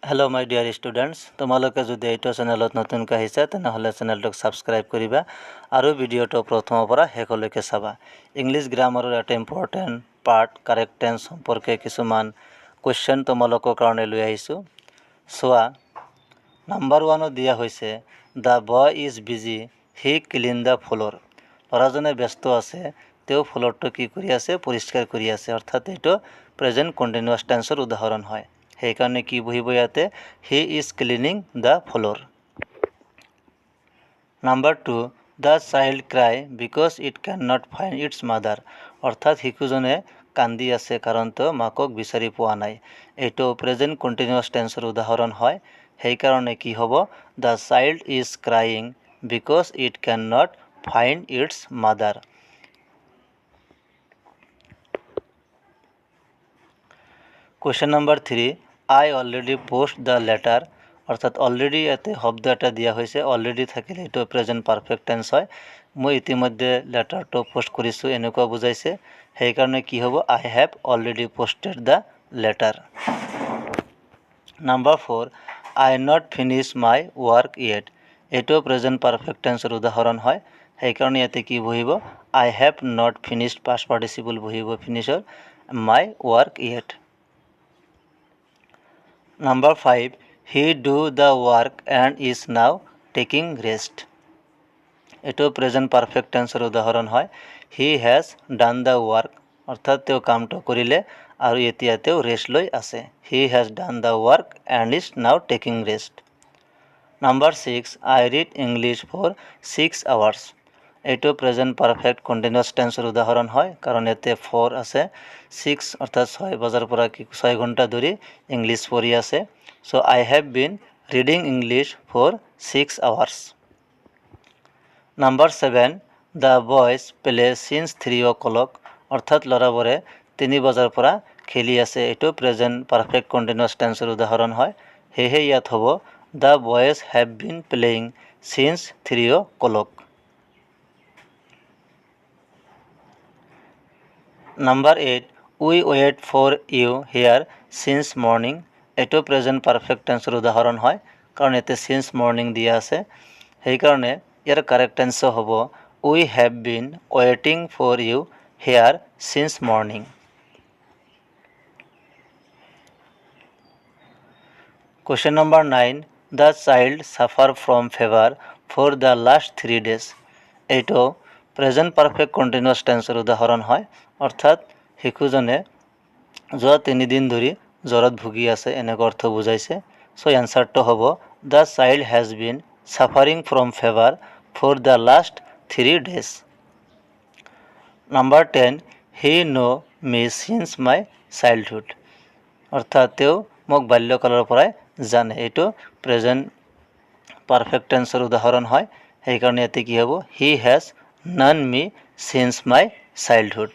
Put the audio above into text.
Hello' মাই dear students, তোমালোকে যদি এইটো চেনেলত নতুনকৈ আহিছা তেনেহ'লে চেনেলটোক ছাবস্ক্ৰাইব কৰিবা আৰু ভিডিঅ'টো প্ৰথমৰ পৰা শেষলৈকে চাবা। ইংলিছ গ্ৰামাৰৰ এটা ইম্পৰ্টেণ্ট পাৰ্ট কাৰেক্ট টেন্স সম্পৰ্কে কিছুমান কুৱেশ্যন তোমালোকৰ কাৰণে লৈ আহিছোঁ। চোৱা, নাম্বাৰ 1 দিয়া হৈছে the boy is busy, he clean the floor. ল'ৰাজনে ব্যস্ত আছে, তেওঁ ফ্ল'ৰটো কি কৰি আছে? পৰিষ্কাৰ কৰি আছে। অৰ্থাৎ এইটো প্ৰেজেণ্ট কণ্টিনিউৱাছ টেন্সৰ উদাহৰণ হয়। সেইকাৰণে কি বহিব ইয়াতে? He is cleaning the floor. Number 2, the child cry because it can not find its mother. অৰ্থাৎ শিশুজনে কান্দি আছে কাৰণ তেওঁ মাকক বিচাৰি পোৱা নাই। এইটো প্ৰেজেণ্ট কণ্টিনিউৱাছ টেন্সৰ উদাহৰণ হয়। সেইকাৰণে কি হ'ব? The child is crying because it can not find its mother. Question number 3, I already post the letter. অৰ্থাৎ অলৰেডি ইয়াতে শব্দ এটা দিয়া হৈছে। অলৰেডি থাকিলে এইটো প্ৰেজেণ্ট পাৰফেক্ট টেন্স হয়। মই ইতিমধ্যে লেটাৰটো পোষ্ট কৰিছোঁ এনেকুৱা বুজাইছে। সেইকাৰণে কি হ'ব? I have already posted the letter. Number 4, I not finish my work yet. এইটো প্ৰেজেণ্ট পাৰফেক্ট টেন্সৰ উদাহৰণ হয়। সেইকাৰণে ইয়াতে কি বহিব? I have not finished past participle বহিব ফিনিছৰ my work yet. Number 5, he do the work and is now taking rest. এইটো প্ৰেজেণ্ট পাৰফেক্ট টেন্সৰ উদাহৰণ হয়। He has done the work, অৰ্থাৎ তেওঁ কামটো কৰিলে আৰু এতিয়া তেওঁ ৰেষ্ট লৈ আছে। He has done the work and is now taking rest. Number 6, I read English for 6 hours। এইটো প্ৰেজেণ্ট পাৰফেক্ট কণ্টিনিউৱাছ টেন্সৰ উদাহৰণ হয় কাৰণ ইয়াতে 4 আছে। 6 অৰ্থাৎ 6 বজাৰ পৰা 6 ঘণ্টা ধৰি ইংলিছ পঢ়ি আছে। So' I have been reading English for 6 hours। Number 7, the boys play since 3 o'clock। অৰ্থাৎ ল'ৰাবোৰে 3 বজাৰ পৰা খেলি আছে। এইটো প্ৰেজেণ্ট পাৰফেক্ট কণ্টিনিউৱাছ টেন্সৰ উদাহৰণ হয়। সেয়েহে ইয়াত হ'ব the boys have been playing since 3 o'clock। Number 8, we wait for you here since morning. এইটো প্ৰেজেণ্ট পাৰফেক্ট টেন্সৰ উদাহৰণ হয় কাৰণ ইয়াতে চিন্স মৰ্ণিং দিয়া আছে। সেইকাৰণে ইয়াৰ কাৰেক্ট টেন্স হ'ব উই হেভ বিন ৱেইটিং for you here since morning. Question number 9, the child suffer from fever for the last 3 days। এইটো প্ৰেজেণ্ট পাৰফেক্ট কণ্টিনিউৱাছ টেন্সৰ উদাহৰণ হয়। অৰ্থাৎ শিশুজনে যোৱা 3 দিন ধৰি জ্বৰত ভুগি আছে এনেকুৱা অৰ্থ বুজাইছে। চ' এনচাৰটো হ'ব the child has been suffering from fever for the last 3 days। Number 10, he know' me since my childhood. অৰ্থাৎ তেওঁ মোক বাল্যকালৰ পৰাই জানে। এইটো প্ৰেজেণ্ট পাৰফেক্ট টেন্সৰ উদাহৰণ হয়। সেইকাৰণে ইয়াতে কি হ'ব? He has known me since my childhood.